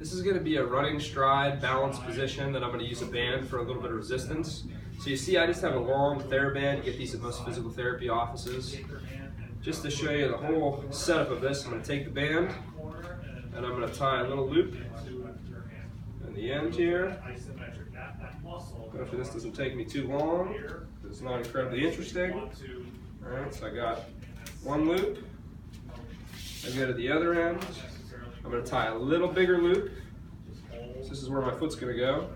This is going to be a running stride balance position that I'm going to use a band for a little bit of resistance. So you see I just have a long TheraBand. You get these at most physical therapy offices. Just to show you the whole setup of this, I'm going to take the band and I'm going to tie a little loop in the end here. Hopefully this doesn't take me too long. It's not incredibly interesting. Alright, so I got one loop. I go to the other end. I'm going to tie a little bigger loop. So this is where my foot's going to go.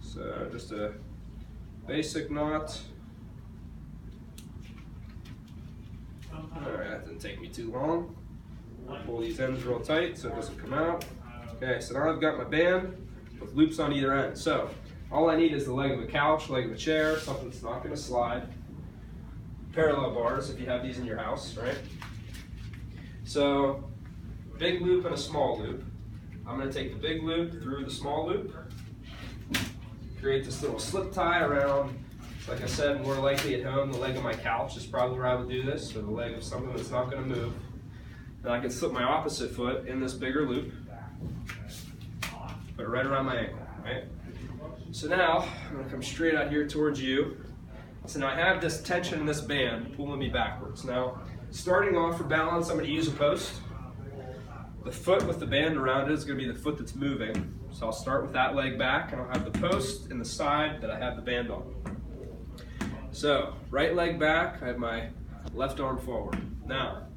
So just a basic knot. Alright, that didn't take me too long. Pull these ends real tight so it doesn't come out. Okay, so now I've got my band with loops on either end. So all I need is the leg of a couch, leg of a chair, something that's not going to slide. Parallel bars if you have these in your house, right? So big loop and a small loop. I'm going to take the big loop through the small loop. Create this little slip tie around, like I said, more likely at home, the leg of my couch is probably where I would do this, or the leg of something that's not going to move. Then I can slip my opposite foot in this bigger loop, put it right around my ankle, right? So now, I'm going to come straight out here towards you. So now I have this tension in this band pulling me backwards. Now, starting off for balance, I'm going to use a post. The foot with the band around it is going to be the foot that's moving. So I'll start with that leg back, and I'll have the post in the side that I have the band on. So, right leg back, I have my left arm forward. Now,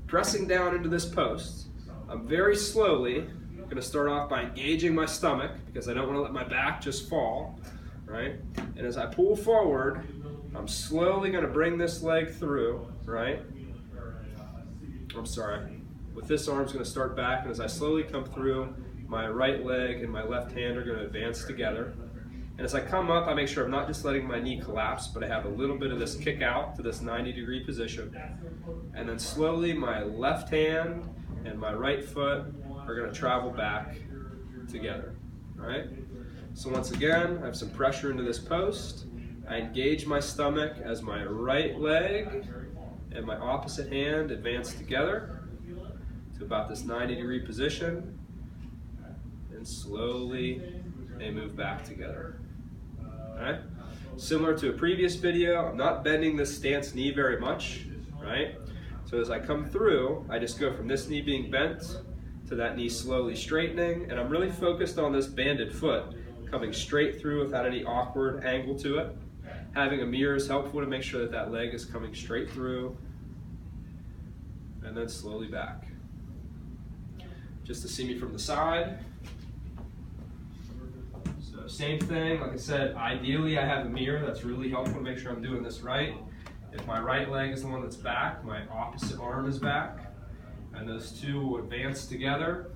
pressing down into this post, I'm very slowly going to start off by engaging my stomach because I don't want to let my back just fall, right? And as I pull forward, I'm slowly going to bring this leg through, right? I'm sorry. With this arm's going to start back, and as I slowly come through, my right leg and my left hand are going to advance together. And as I come up, I make sure I'm not just letting my knee collapse, but I have a little bit of this kick out to this 90-degree position. And then slowly my left hand and my right foot are going to travel back together, all right? So once again, I have some pressure into this post. I engage my stomach as my right leg and my opposite hand advance together to about this 90-degree position, and slowly they move back together. Right? Similar to a previous video, I'm not bending this stance knee very much, right? So as I come through, I just go from this knee being bent to that knee slowly straightening, and I'm really focused on this banded foot coming straight through without any awkward angle to it. Having a mirror is helpful to make sure that that leg is coming straight through, and then slowly back. Just to see me from the side. Same thing, like I said, ideally I have a mirror. That's really helpful to make sure I'm doing this right. If my right leg is the one that's back, my opposite arm is back, and those two will advance together.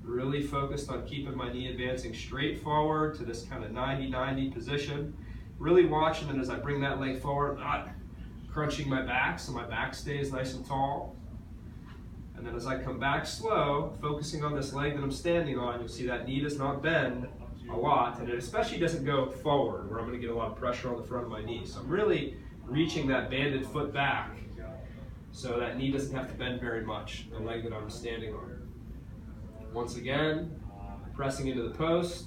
Really focused on keeping my knee advancing straight forward to this kind of 90-90 position. Really watching it as I bring that leg forward, not crunching my back so my back stays nice and tall. And then as I come back slow, focusing on this leg that I'm standing on, you'll see that knee does not bend a lot, and it especially doesn't go forward where I'm going to get a lot of pressure on the front of my knee. So I'm really reaching that banded foot back so that knee doesn't have to bend very much, the leg that I'm standing on. Once again, pressing into the post,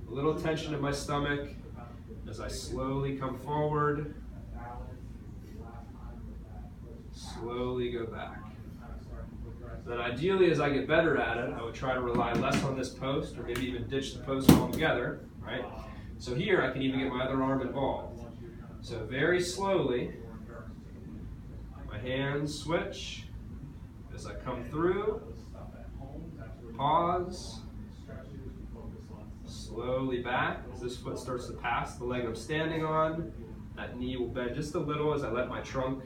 a little tension in my stomach as I slowly come forward, slowly go back. Then ideally, as I get better at it, I would try to rely less on this post, or maybe even ditch the post altogether, right? So here I can even get my other arm involved. So very slowly, my hands switch as I come through, pause, slowly back. As this foot starts to pass the leg I'm standing on, that knee will bend just a little as I let my trunk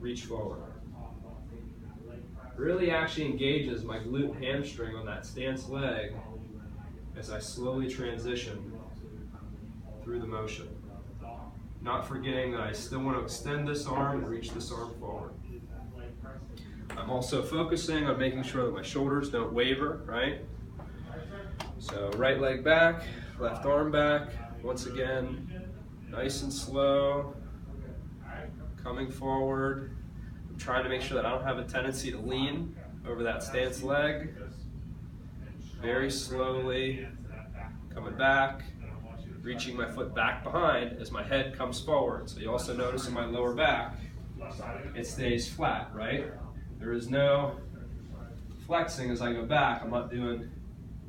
reach forward. Really actually engages my glute hamstring on that stance leg as I slowly transition through the motion. Not forgetting that I still want to extend this arm and reach this arm forward. I'm also focusing on making sure that my shoulders don't waver, right? So right leg back, left arm back. Once again, nice and slow, coming forward. I'm trying to make sure that I don't have a tendency to lean over that stance leg. very slowly coming back, reaching my foot back behind as my head comes forward. So you also notice in my lower back, it stays flat, right? There is no flexing as I go back. I'm not doing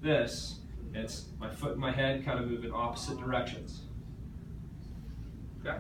this. It's my foot and my head kind of move in opposite directions. Okay?